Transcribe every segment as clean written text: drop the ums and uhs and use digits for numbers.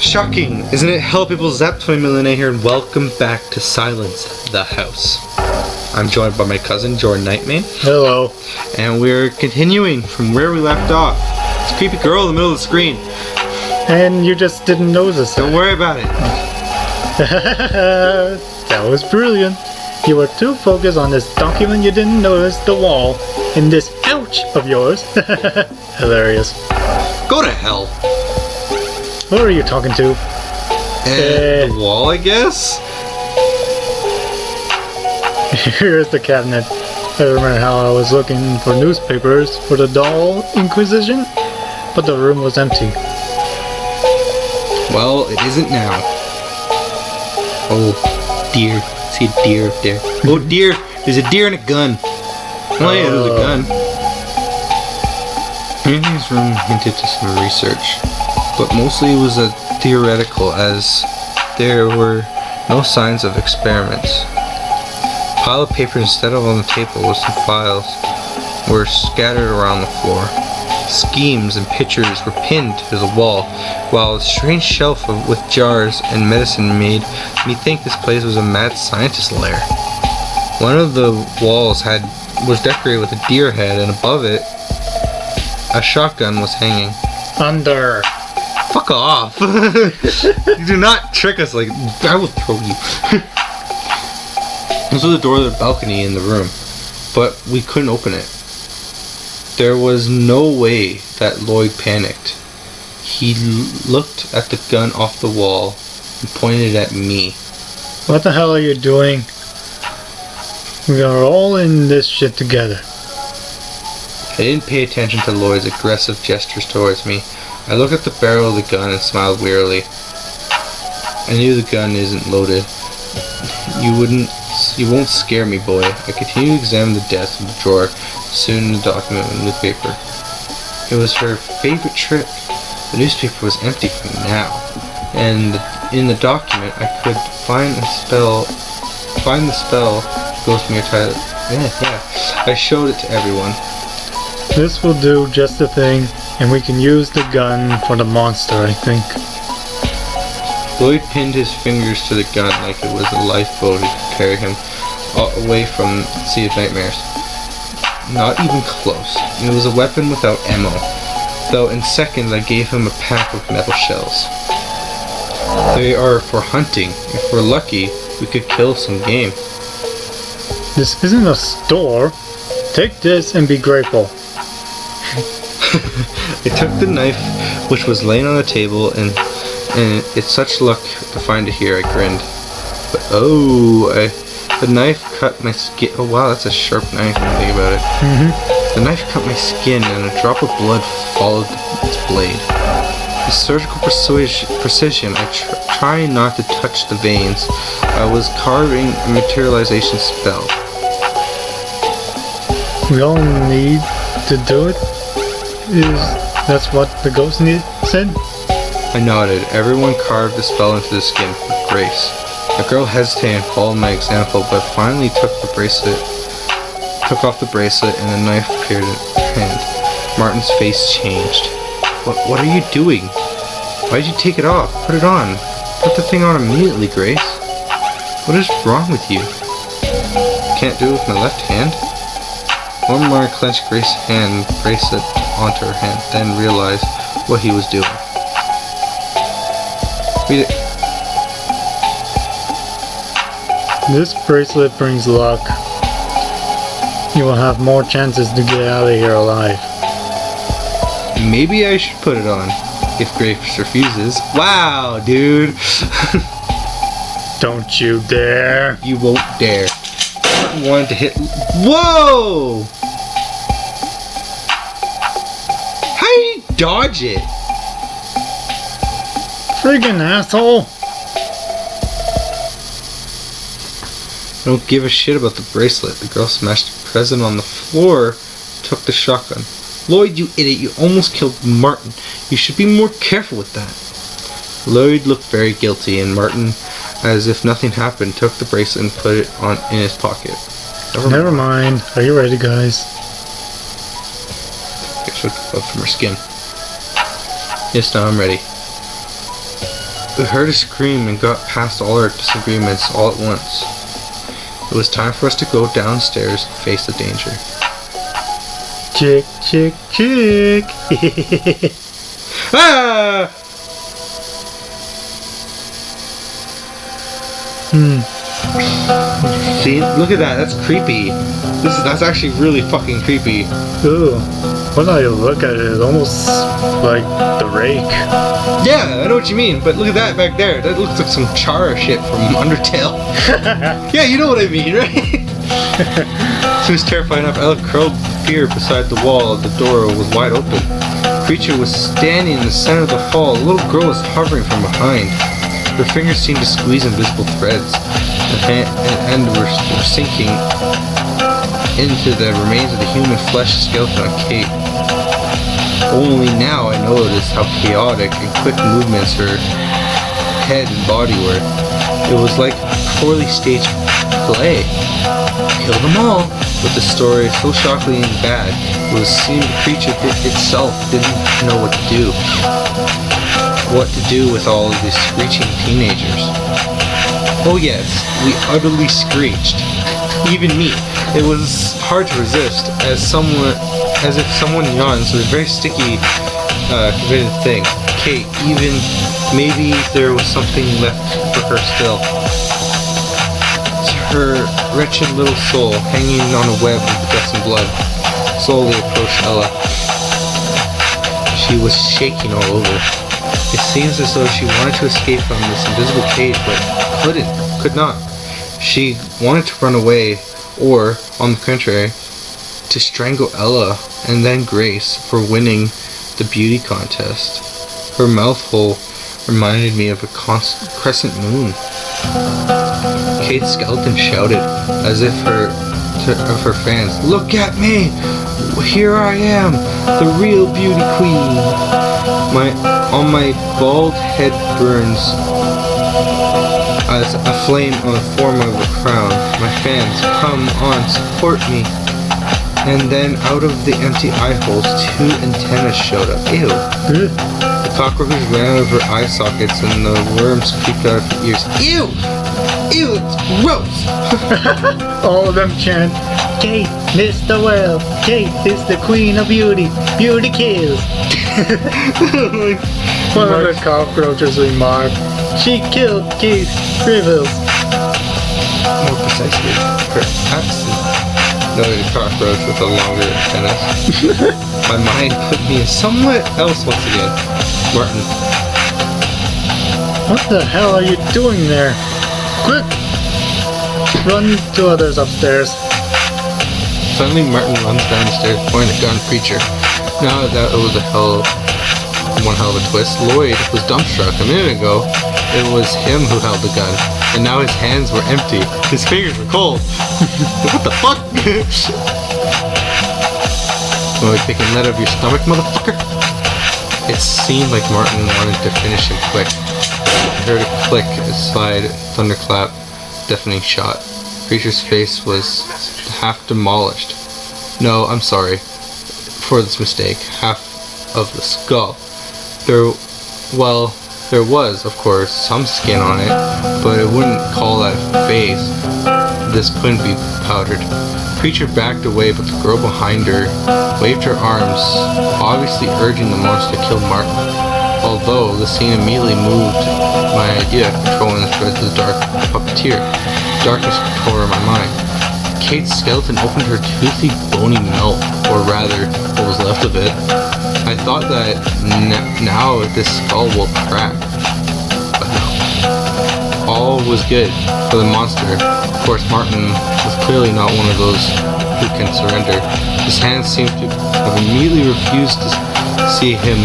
Shocking, isn't it? Hello people, Zap20 here, and welcome back to Silence the House. I'm joined by my cousin, Jordan Nightmane. Hello. And we're continuing from where we left off. It's a creepy girl in the middle of the screen. And you just didn't notice it. Don't worry about it. That was brilliant. You were too focused on this document you didn't notice the wall in this ouch of yours. Hilarious. Go to hell. Who are you talking to? The wall, I guess? Here's the cabinet. I remember how I was looking for newspapers for the doll inquisition, but the room was empty. Well, it isn't now. Oh, dear. See a deer up there. Oh, deer. There's a deer and a gun. Oh, yeah, there's a gun. Anthony's room hinted to some research, but mostly it was a theoretical, as there were no signs of experiments. A pile of papers instead of on the table with some files were scattered around the floor. Schemes and pictures were pinned to the wall, while a strange shelf with jars and medicine made me think this place was a mad scientist's lair. One of the walls was decorated with a deer head, and above it, a shotgun was hanging. Under. Fuck off! You do not trick us like I will throw you. This was the door to the balcony in the room, but we couldn't open it. There was no way that Lloyd panicked. He looked at the gun off the wall and pointed at me. What the hell are you doing? We are all in this shit together. I didn't pay attention to Lloyd's aggressive gestures towards me. I looked at the barrel of the gun and smiled wearily. I knew the gun isn't loaded. You won't scare me, boy. I continued to examine the depths of the drawer, soon the document with newspaper. It was her favorite trick. The newspaper was empty for now, and in the document I could find the spell Ghost Mirror title. Yeah. I showed it to everyone. This will do just the thing, and we can use the gun for the monster, I think. Lloyd pinned his fingers to the gun like it was a lifeboat to carry him away from the Sea of Nightmares. Not even close. It was a weapon without ammo, though in seconds I gave him a pack of metal shells. They are for hunting. If we're lucky, we could kill some game. This isn't a store. Take this and be grateful. I took the knife, which was laying on the table, and it's such luck to find it here. I grinned. But the knife cut my skin. Oh wow, that's a sharp knife. When you think about it. The knife cut my skin, and a drop of blood followed its blade. With surgical precision, I try not to touch the veins. I was carving a materialization spell. We all need to do it? That's what the ghost said? I nodded. Everyone carved the spell into the skin with grace. The girl hesitated and followed my example, but finally took off the bracelet, and the knife appeared in her hand. Martin's face changed. What are you doing? Why did you take it off? Put it on. Put the thing on immediately, Grace. What is wrong with you? Can't do it with my left hand? One more clenched Grace's hand bracelet onto her hand, then realized what he was doing. Read it. This bracelet brings luck. You will have more chances to get out of here alive. Maybe I should put it on, if Grace refuses. Wow, dude! Don't you dare! You won't dare. Martin wanted to hit. Whoa! How did he dodge it? Friggin' asshole! I don't give a shit about the bracelet. The girl smashed the present on the floor, took the shotgun. Lloyd, you idiot, you almost killed Martin. You should be more careful with that. Lloyd looked very guilty, and Martin, as if nothing happened, took the bracelet and put it in his pocket. Never mind. Are you ready, guys? Took the blood from her skin. Yes, now I'm ready. We heard a scream and got past all our disagreements all at once. It was time for us to go downstairs and face the danger. Chick, chick, chick. Ah! See, look at that. That's creepy. That's actually really fucking creepy. Ooh. When I look at it, it's almost like the rake. Yeah, I know what you mean, but look at that back there. That looks like some Chara shit from Undertale. Yeah, you know what I mean, right? She was terrified enough. Ella curled in fear beside the wall. The door was wide open. The creature was standing in the center of the hall. A little girl was hovering from behind. Her fingers seemed to squeeze invisible threads, and were sinking into the remains of the human flesh skeleton on Kate. Only now I noticed how chaotic and quick movements her head and body were. It was like poorly staged play. Kill them all, but the story so shockingly bad was seemed the creature itself didn't know what to do. What to do with all of these screeching teenagers. Oh yes, we utterly screeched. Even me. It was hard to resist, as if someone yawned, so it was a very sticky, convenient thing. Kate, even maybe there was something left for her still. Her wretched little soul, hanging on a web of dust and blood, slowly approached Ella. She was shaking all over. It seems as though she wanted to escape from this invisible cage, but could not. She wanted to run away, or, on the contrary, to strangle Ella and then Grace for winning the beauty contest. Her mouth hole reminded me of a crescent moon. Kate's skeleton shouted, as if of her fans, "Look at me! Here I am, the real beauty queen! On my bald head burns as a flame on the form of a crown. My fans, come on, support me." And then out of the empty eye holes, 2 antennas showed up. Ew. The cockroaches ran out of her eye sockets and the worms creeped out of her ears. Ew! Ew, it's gross! All of them chant, "Kate, miss the world. Kate is the queen of beauty. Beauty kills." One of the cockroaches remarked, "She killed Kate Rivers." More precisely, her absent. Noted a cockroach with a longer antennas. My mind put me in somewhat else once again. Martin. What the hell are you doing there? Quick! Run to others upstairs. Suddenly Martin runs down the stairs, pointing a gun at Preacher. Now that it was one hell of a twist. Lloyd was dumbstruck. A minute ago, it was him who held the gun, and now his hands were empty. His fingers were cold. What the fuck? Am I picking lead out of your stomach, motherfucker? It seemed like Martin wanted to finish him quick. I heard a click, a slide, thunderclap, deafening shot. Preacher's face was half demolished. No, I'm sorry for this mistake. Half of the skull. There was, of course, some skin on it, but I wouldn't call that a face. This couldn't be powdered. Preacher backed away, but the girl behind her waved her arms, obviously urging the monster to kill Martin. Although the scene immediately moved my idea of controlling the threads of the dark puppeteer. Darkness controlled my mind. Kate's skeleton opened her toothy, bony mouth, or rather, what was left of it. I thought that now this skull will crack, but no. All was good for the monster. Of course, Martin was clearly not one of those who can surrender. His hands seemed to have immediately refused to see him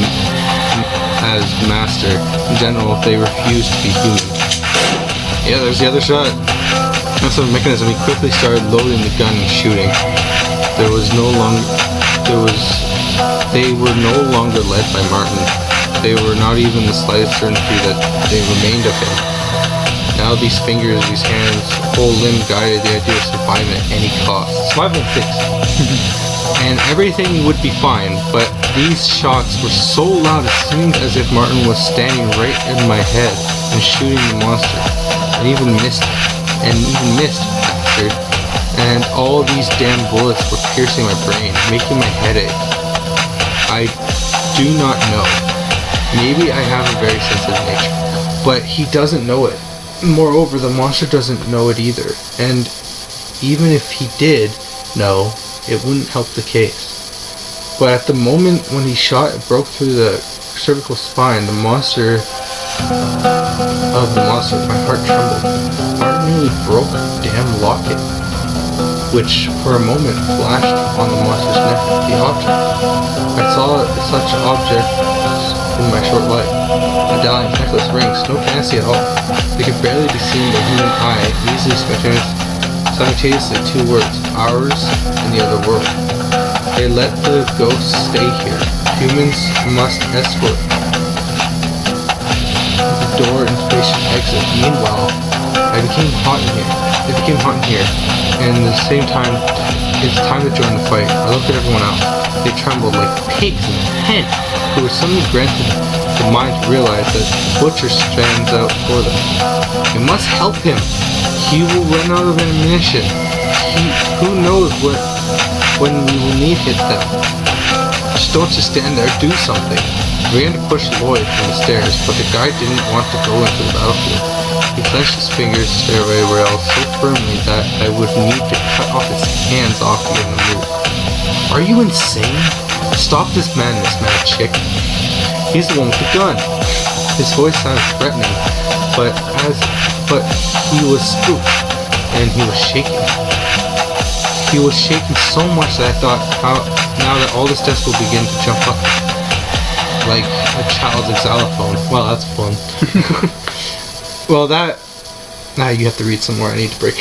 as master. In general, they refused to be human. Yeah, there's the other shot. That's the mechanism. He quickly started loading the gun and shooting. They were no longer led by Martin. They were not even the slightest certainty that they remained of him. Now these fingers, these hands, whole limb guided the idea of surviving at any cost. Survival fixed. And everything would be fine, but these shots were so loud it seemed as if Martin was standing right in my head. and shooting the monster, and even missed, bastard. And all these damn bullets were piercing my brain, making my head ache. I do not know. Maybe I have a very sensitive nature, but he doesn't know it. Moreover, the monster doesn't know it either, and even if he did know, it wouldn't help the case. But at the moment when he shot, it broke through the cervical spine, my heart trembled. Art nearly broke the damn locket, which for a moment flashed on the monster's neck, the object. I saw such objects in my short life. Medallions, necklace, rings, no fancy at all. They could barely be seen by human eye, easily simultaneously two words, ours and the other world. They let the ghosts stay here. Humans must escort the door and patient exit. Meanwhile, it became hot in here. And at the same time, it's time to join the fight. I looked at everyone else. They trembled like pigs in a pen who were suddenly granted the mind to realize that the butcher stands out for them. We must help him. He will run out of ammunition. Who knows when we will need them. Just don't stand there, do something. We began to push Lloyd from the stairs, but the guy didn't want to go into the battlefield. He clenched his fingers to stairway rail so firmly that I would need to cut off his hands off to get him to move. Are you insane? Stop this madness, mad chick. He's the one with the gun. His voice sounded threatening, but he was spooked, and he was shaking. He was shaking so much that I thought, now that all the steps will begin to jump up like a child's xylophone. Well, that's fun. Well, now you have to read some more. I need to break.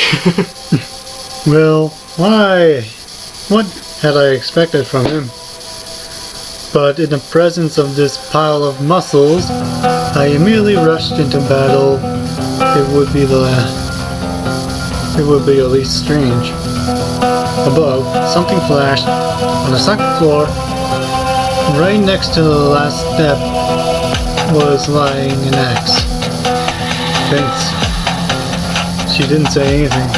Well, why? What had I expected from him? But in the presence of this pile of muscles, I immediately rushed into battle. It would be at least strange. Above, something flashed on the second floor. Right next to the last step was lying an axe. Thanks. She didn't say anything,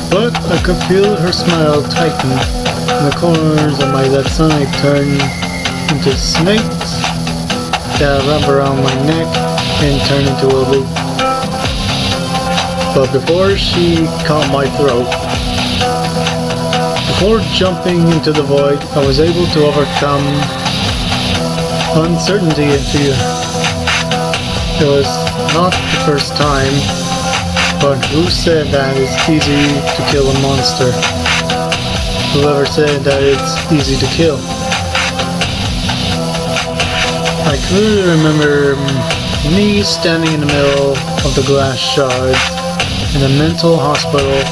but I could feel her smile tighten, and the corners of my left side turned into snakes that wrap around my neck and turn into a loop. But before she caught my throat, before jumping into the void, I was able to overcome uncertainty and fear. It was not the first time, but who said that it's easy to kill a monster? Whoever said that it's easy to kill? I clearly remember me standing in the middle of the glass shards in a mental hospital.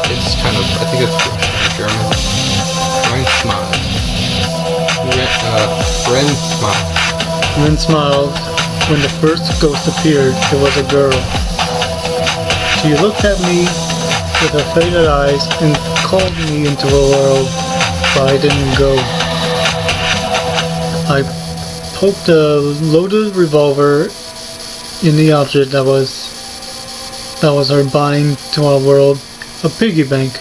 It's kind of, I think it's German. Ren smiled. When the first ghost appeared, it was a girl. She looked at me with her faded eyes and called me into a world, but I didn't go. I poked a loaded revolver in the object that was her bind to our world, a piggy bank,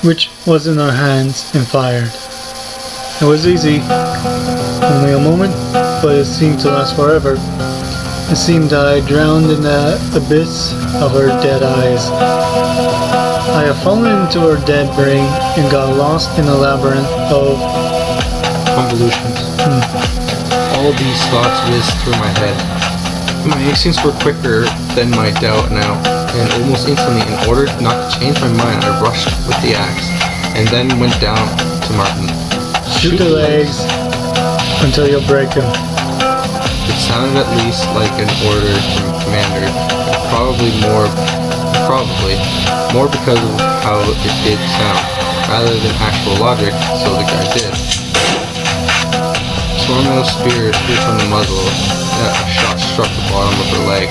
which was in her hands, and fired. It was easy, only a moment, but it seemed to last forever. It seemed that I drowned in the abyss of her dead eyes. I have fallen into her dead brain and got lost in a labyrinth of convolutions. All these thoughts whizzed through my head. My instincts were quicker than my doubt now, and almost instantly, in order not to change my mind, I rushed with the axe, and then went down to Martin. Shoot the legs until you'll break them. It sounded at least like an order from Commander, probably more because of how it did sound, rather than actual logic, so the guy did. Tormental spear flew from the muzzle. A shot struck the bottom of her leg.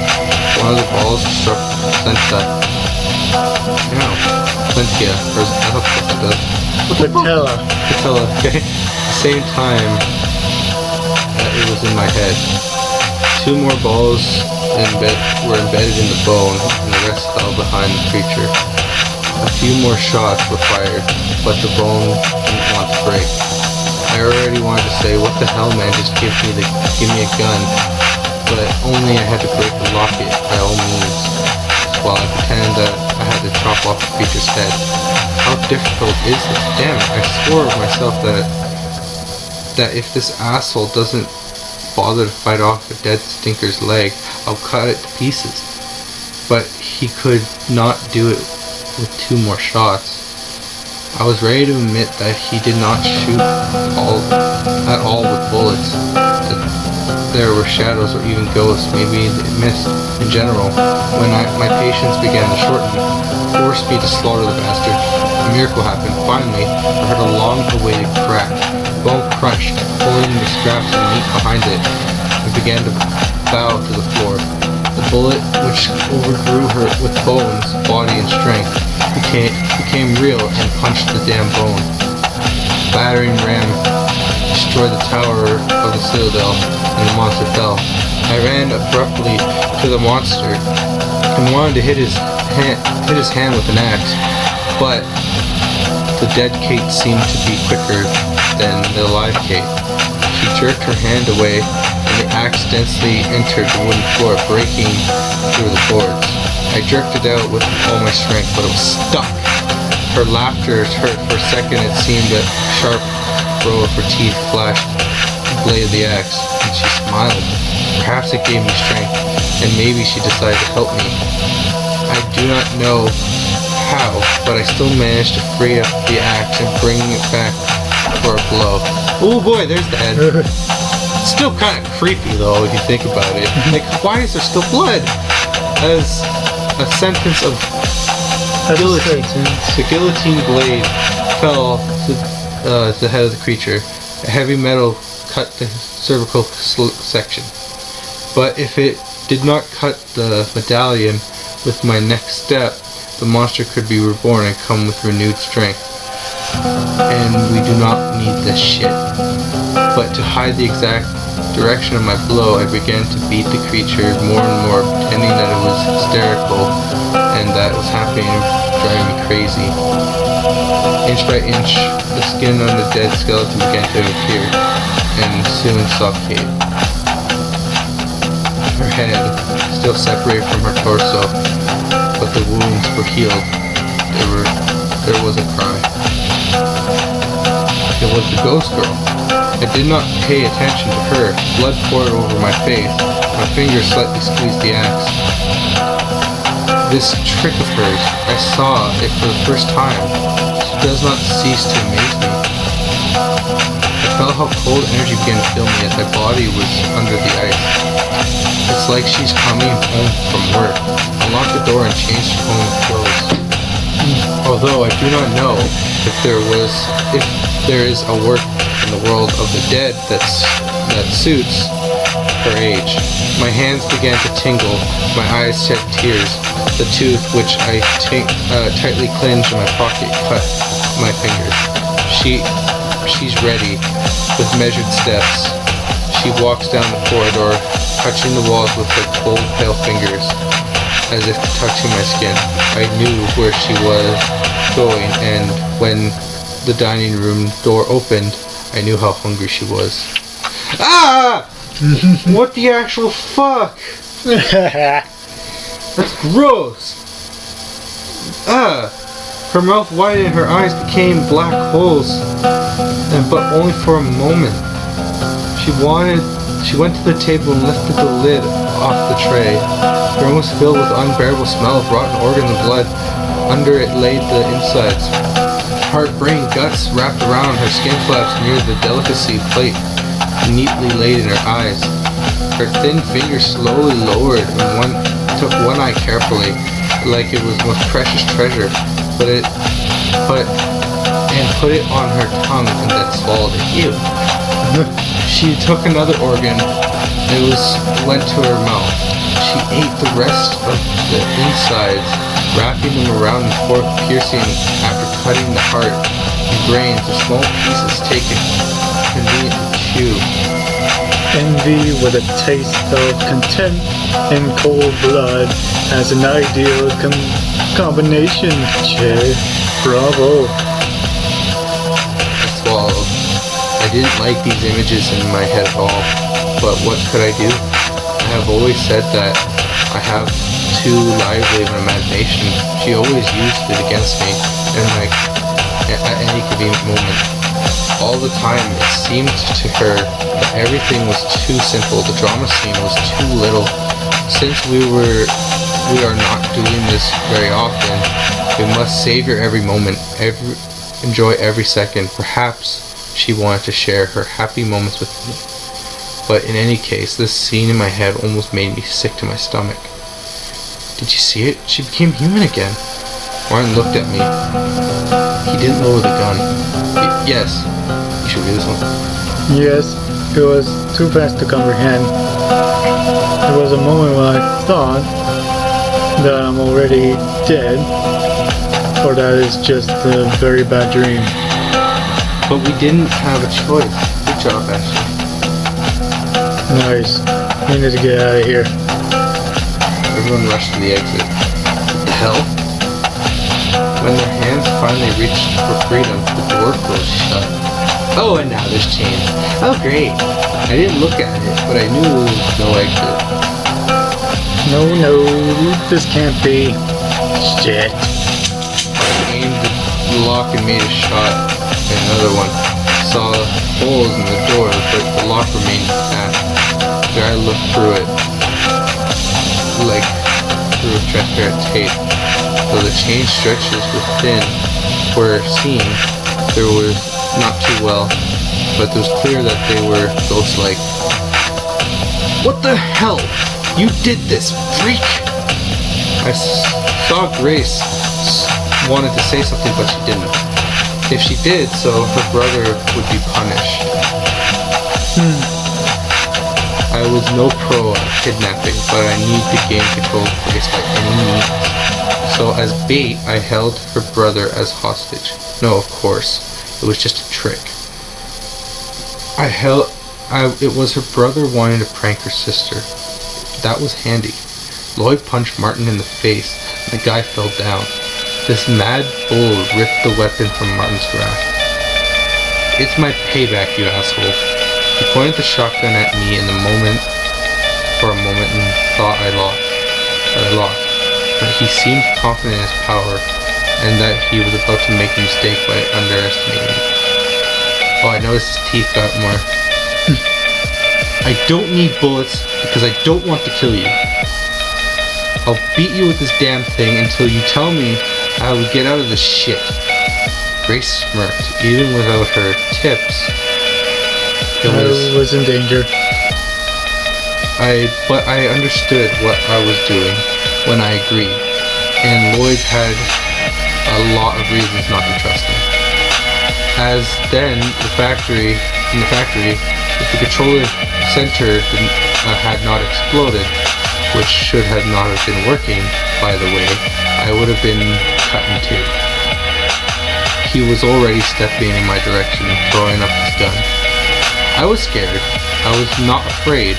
One of the balls struck Sentia. Sentia, or I thought that's what it does. Patella, okay. At the same time that it was in my head. 2 more balls were embedded in the bone, and the rest fell behind the creature. A few more shots were fired, but the bone didn't want to break. I already wanted to say, what the hell, man, just give me a gun. But only I had to break the locket by all means, while I pretended that I had to chop off the creature's head. How difficult is it? Damn it, I swore to myself that if this asshole doesn't bother to fight off a dead stinker's leg, I'll cut it to pieces. But he could not do it with 2 more shots. I was ready to admit that he did not shoot at all with bullets, that there were shadows or even ghosts, maybe it missed. In general, when my patience began to shorten, forced me to slaughter the bastard. A miracle happened. Finally, I heard a long-awaited crack. Bone crunched, pulling the scraps of meat behind it. It began to bow to the floor. The bullet, which overgrew her with bones, body, and strength, became real and punched the damn bone. Battering ram destroyed the tower of the citadel, and the monster fell. I ran abruptly to the monster and wanted to hit his hand with an axe, but the dead Kate seemed to be quicker than the alive Kate. She jerked her hand away, and the axe densely entered the wooden floor, breaking through the boards. I jerked it out with all my strength, but it was stuck. Her laughter hurt. For a second it seemed a sharp row of her teeth flashed the blade of the axe, and she smiled. Perhaps it gave me strength, and maybe she decided to help me. I do not know how, but I still managed to free up the axe and bring it back for a blow. Oh boy, there's the head. Still kind of creepy though, if you think about it. Like, why is there still blood? As a sentence of guillotine, the guillotine blade fell to the head of the creature. A heavy metal cut the cervical section. But if it did not cut the medallion with my next step, the monster could be reborn and come with renewed strength. And we do not need this shit. But to hide the exact direction of my blow, I began to beat the creature more and more, pretending that it was hysterical and that it was happening and driving me crazy. Inch by inch, the skin on the dead skeleton began to appear, and soon suffocate. Her head, still separated from her torso, but the wounds were healed. There was a cry. It was the ghost girl. I did not pay attention to her. Blood poured over my face. My fingers slightly squeezed the axe. This trick of hers, I saw it for the first time. She does not cease to amaze me. I felt how cold energy began to fill me as my body was under the ice. It's like she's coming home from work. I locked the door and changed her own clothes. Although I do not know if there is a work in the world of the dead that suits her age. My hands began to tingle, my eyes shed tears. The tooth, which I tightly clenched in my pocket, cut my fingers. She's ready. With measured steps, she walks down the corridor, touching the walls with her cold, pale fingers, as if touching my skin. I knew where she was going, and when the dining room door opened, I knew how hungry she was. Ah! What the actual fuck? That's gross. Her mouth widened and her eyes became black holes, but only for a moment. She went to the table and lifted the lid off the tray. The room was filled with unbearable smell of rotten organs and blood. Under it laid the insides. Heart, brain, guts wrapped around her skin flaps near the delicacy plate neatly laid in her eyes. Her thin fingers slowly lowered and took one eye carefully, like it was most precious treasure, and put it on her tongue and then swallowed it. Ew. She took another organ. Went to her mouth. She ate the rest of the insides, wrapping them around the fork, piercing after cutting the heart and brains. The small pieces taken convenient to chew. Envy with a taste of contempt and cold blood as an ideal combination, Che. Bravo. I swallowed. I didn't like these images in my head at all, but what could I do? I have always said that I have too lively of an imagination. She always used it against me, and at any convenient moment. All the time, it seemed to her that everything was too simple. The drama scene was too little. Since we are not doing this very often, we must savor every moment, enjoy every second. Perhaps she wanted to share her happy moments with me. But in any case, this scene in my head almost made me sick to my stomach. Did you see it? She became human again. Martin looked at me. He didn't lower the gun. Yes. You should read this one. Yes, it was too fast to comprehend. There was a moment when I thought that I'm already dead, or that is just a very bad dream. But we didn't have a choice. Good job, Ashley. Nice. We need to get out of here. Everyone rushed to the exit. What the hell? When their hands finally reached for freedom, the door closed shut. Oh, and now there's chains. Oh, great. I didn't look at it, but I knew there was no exit. No, this can't be. Shit. I aimed the lock and made a shot. Another one. Saw holes in the door, but the lock remained intact. The guy looked through it, like through a transparent tape. Though the chain stretches within were seen, there was not too well, but it was clear that they were ghost-like. What the hell? You did this, freak! I saw Grace wanted to say something, but she didn't. If she did so, her brother would be punished. I was no pro at kidnapping, but I need to gain control of Grace by any means. So as bait, I held her brother as hostage. No, of course, it was just a trick. It was her brother wanting to prank her sister. That was handy. Lloyd punched Martin in the face, and the guy fell down. This mad bull ripped the weapon from Martin's grasp. It's my payback, you asshole. He pointed the shotgun at me for a moment and thought I lost. But he seemed confident in his power, and that he was about to make a mistake by underestimating me. Oh, I noticed his teeth got more. I don't need bullets, because I don't want to kill you. I'll beat you with this damn thing until you tell me how we get out of this shit. Grace smirked. Even without her tips, I was in danger. But I understood what I was doing when I agreed, and Lloyd had a lot of reasons not to trust me. As then, in the factory, if the controller center had not exploded, which should have not have been working, by the way, I would have been cut in two. He was already stepping in my direction, throwing up his gun. I was scared. I was not afraid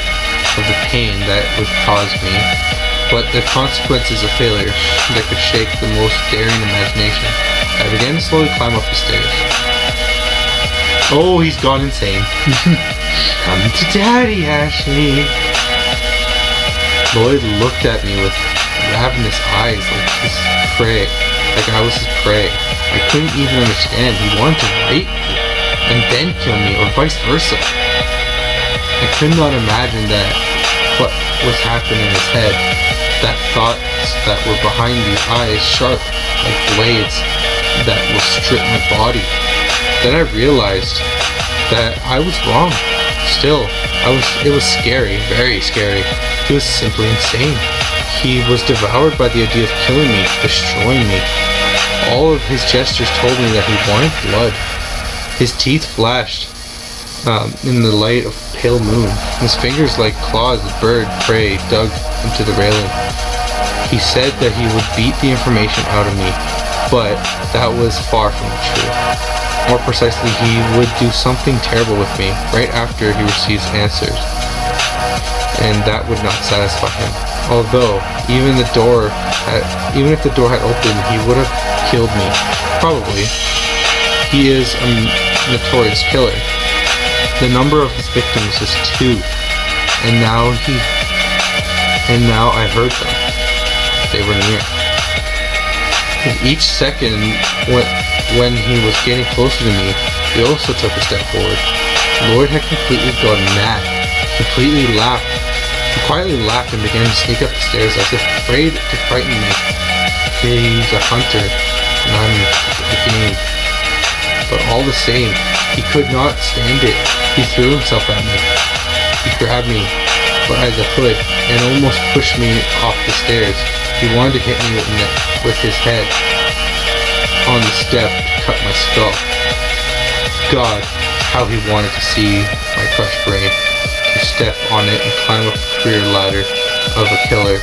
of the pain that would cause me, but the consequences of failure that could shake the most daring imagination. I began to slowly climb up the stairs. Oh, he's gone insane. Come to Daddy, Ashley. Lloyd looked at me with ravenous eyes like I was his prey. I couldn't even understand. He wanted to rape me and then kill me, or vice versa. I could not imagine that what was happening in his head. That thoughts that were behind these eyes, sharp like blades that will strip my body. Then I realized that I was wrong. Still, it was scary, very scary. He was simply insane. He was devoured by the idea of killing me, destroying me. All of his gestures told me that he wanted blood. His teeth flashed in the light of pale moon. His fingers, like claws of bird prey, dug into the railing. He said that he would beat the information out of me, But that was far from the truth. More precisely, he would do something terrible with me right after he receives answers, and that would not satisfy him. Although, even if the door had opened, he would have killed me. Probably. He is a notorious killer. The number of his victims is 2, and now I heard them. They were near. With each second when he was getting closer to me, he also took a step forward. Lloyd had completely gone mad. He quietly laughed and began to sneak up the stairs as if afraid to frighten me. He's a hunter, and I'm a game. But all the same, he could not stand it. He threw himself at me. He grabbed me by the hood and almost pushed me off the stairs. He wanted to hit me with his head on the step to cut my skull. God, how he wanted to see my crushed brain, to step on it and climb up the career ladder of a killer,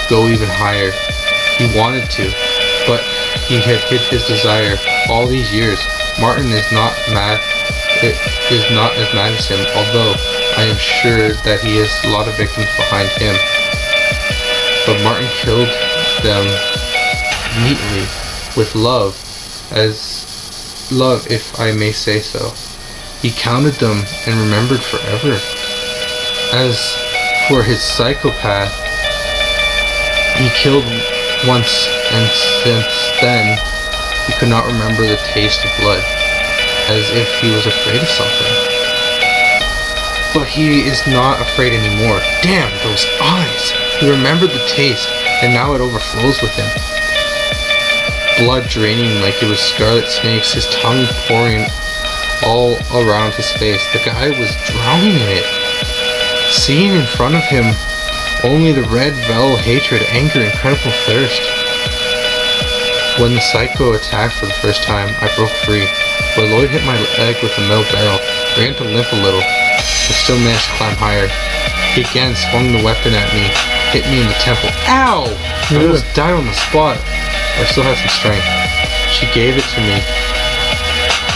go even higher. He wanted to, but he had hid his desire all these years. Martin is not as mad as him, although I am sure that he has a lot of victims behind him. But Martin killed them neatly, with love, if I may say so. He counted them and remembered forever. As for his psychopath, he killed once, and since then, he could not remember the taste of blood, as if he was afraid of something. But he is not afraid anymore. Damn, those eyes! He remembered the taste, and now it overflows with him. Blood draining like it was scarlet snakes, his tongue pouring all around his face. The guy was drowning in it. Seeing in front of him only the red veil, hatred, anger, incredible thirst. When the psycho attacked for the first time, I broke free, but Lloyd hit my leg with a metal barrel. I began to limp a little, but still managed to climb higher. He again swung the weapon at me, hit me in the temple. Ow! I almost died on the spot. I still had some strength. She gave it to me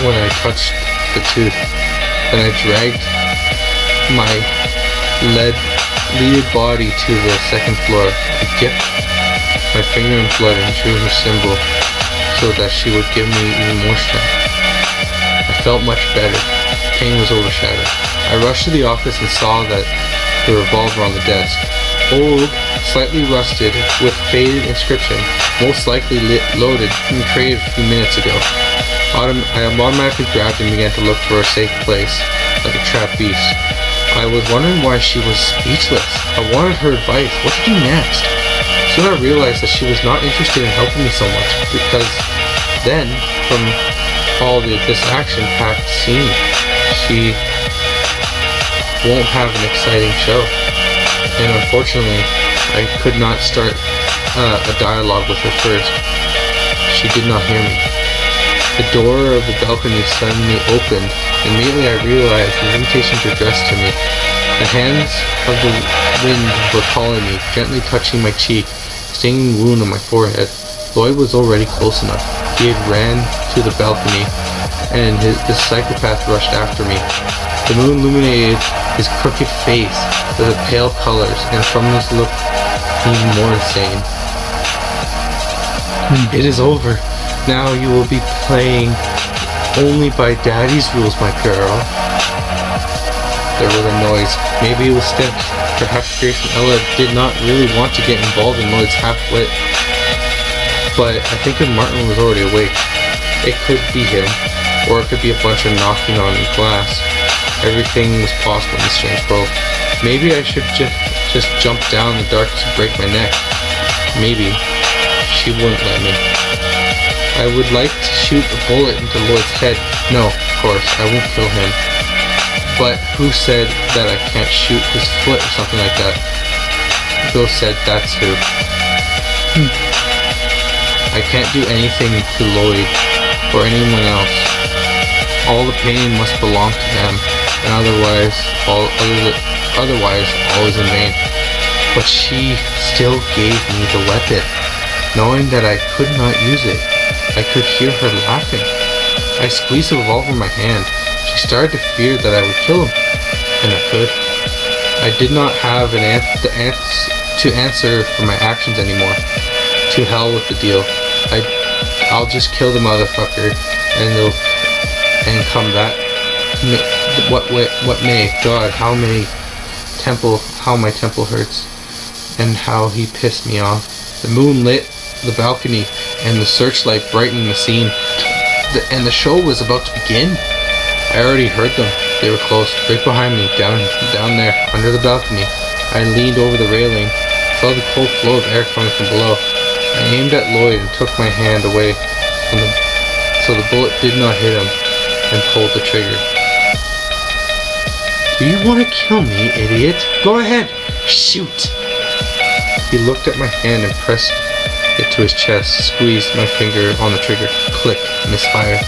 when I touched the tooth. Then I dragged my leaded body to the second floor. I dipped my finger in blood and drew her symbol so that she would give me even more strength. I felt much better. Pain was overshadowed. I rushed to the office and saw that the revolver on the desk. Old, slightly rusted, with faded inscription, most likely loaded and created a few minutes ago. I automatically grabbed and began to look for a safe place, like a trapped beast. I was wondering why she was speechless. I wanted her advice. What to do next? Soon I realized that she was not interested in helping me so much, because then, from all this action-packed scene, she won't have an exciting show. And unfortunately, I could not start a dialogue with her first. She did not hear me. The door of the balcony suddenly opened. Immediately I realized the invitations were addressed to me. The hands of the wind were calling me, gently touching my cheek, stinging wound on my forehead. Lloyd was already close enough. He had ran to the balcony, and the psychopath rushed after me. The moon illuminated his crooked face with the pale colors, and from this look even more insane. It is over. Now you will be playing only by Daddy's rules, my girl. There was a noise. Maybe it was Steph. Perhaps Grace and Ella did not really want to get involved in Lloyd's half-wit. But I think that Martin was already awake. It could be him, or it could be a bunch of knocking on glass. Everything was possible in this strange world. Maybe I should just jump down in the darkness and break my neck. Maybe. She wouldn't let me. I would like to shoot a bullet into Lloyd's head. No, of course, I won't kill him. But who said that I can't shoot his foot or something like that? Bill said that's who. I can't do anything to Lloyd or anyone else. All the pain must belong to them, and otherwise all is in vain. But she still gave me the weapon, knowing that I could not use it. I could hear her laughing. I squeezed the revolver in my hand. She started to fear that I would kill him, and I could. I did not have to answer for my actions anymore. To hell with the deal. I'll just kill the motherfucker, and come back. What may? God, how my temple hurts, and how he pissed me off. The moon lit the balcony, and the searchlight brightened the scene. And the show was about to begin. I already heard them. They were close, right behind me, down there, under the balcony. I leaned over the railing, felt the cold flow of air coming from below. I aimed at Lloyd and took my hand away so the bullet did not hit him, and pulled the trigger. Do you want to kill me, idiot? Go ahead, shoot! He looked at my hand and pressed it to his chest, squeezed my finger on the trigger. Click, misfire.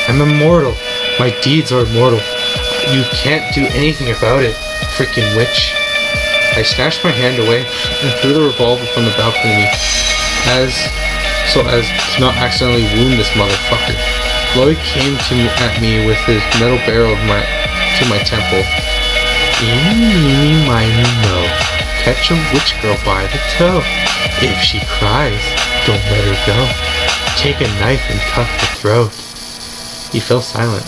I'm immortal. My deeds are immortal. You can't do anything about it, freaking witch. I snatched my hand away and threw the revolver from the balcony so as to not accidentally wound this motherfucker. Lloyd came at me with his metal barrel to my temple. Eeny, meeny, miny, mo. Catch a witch girl by the toe. If she cries, don't let her go. Take a knife and cut the throat. He fell silent.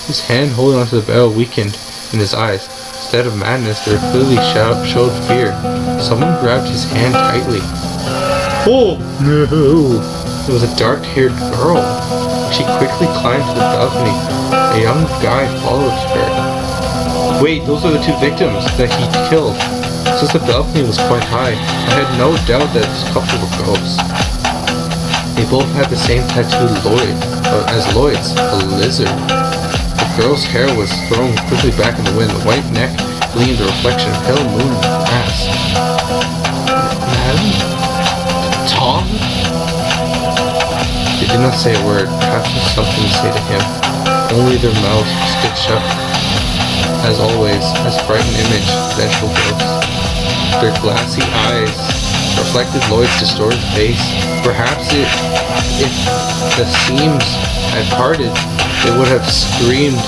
His hand holding onto the barrel weakened in his eyes. Instead of madness, there clearly showed fear. Someone grabbed his hand tightly. Oh, no! It was a dark-haired girl. She quickly climbed to the balcony. A young guy followed her. Wait, those are the two victims that he killed. Since the balcony was quite high, I had no doubt that this couple were ghosts. They both had the same tattoo as Lloyd's, a lizard. The girl's hair was thrown quickly back in the wind. The white neck gleamed a reflection of pale moon and grass. Madam? Tom? They did not say a word. Perhaps there was something to say to him. Only their mouths stood shut. As always, as frightened image, vengeful ghosts. Their glassy eyes reflected Lloyd's distorted face. Perhaps if the seams had parted, they would have screamed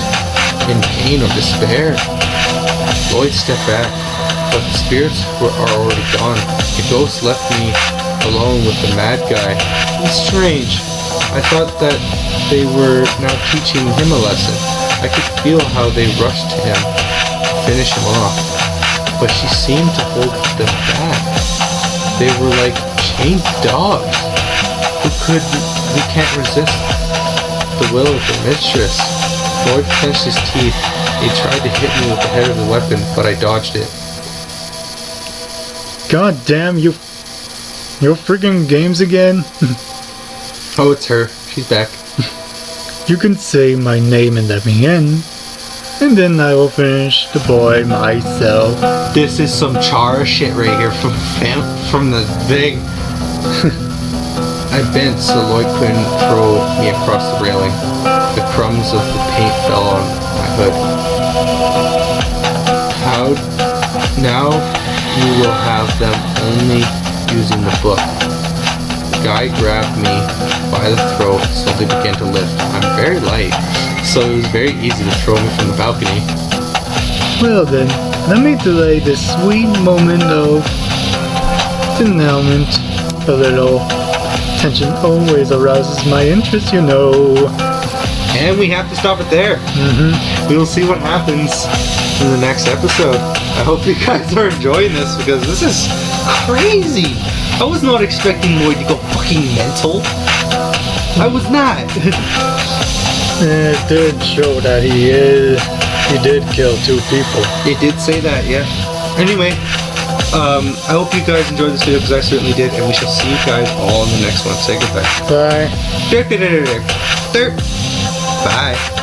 in pain or despair. Lloyd stepped back, but the spirits are already gone. The ghost left me alone with the mad guy. It's strange. I thought that they were now teaching him a lesson. I could feel how they rushed to him to finish him off, but she seemed to hold them back. They were like chained dogs who can't resist the will of their mistress. Lloyd clenched his teeth. He tried to hit me with the head of the weapon, but I dodged it. God damn you! Your friggin' games again? Oh, it's her. She's back. You can say my name and let me in, and then I will finish the boy myself. This is some Chara shit right here from the thing. I bent so Lloyd couldn't throw me across the railing. The crumbs of the paint fell on my hood. Now you will have them only using the book. The guy grabbed me by the throat and slowly began to lift. I'm very light, so it was very easy to throw me from the balcony. Well then, let me delay this sweet moment of denouement a little. Tension always arouses my interest, you know. And we have to stop it there. We will see what happens in the next episode. I hope you guys are enjoying this because this is crazy. I was not expecting Lloyd to go fucking mental. I was not. It did show that he did kill 2 people. It did say that, yeah. Anyway, I hope you guys enjoyed this video because I certainly did, and we shall see you guys all in the next one. Say goodbye. Bye. Bye.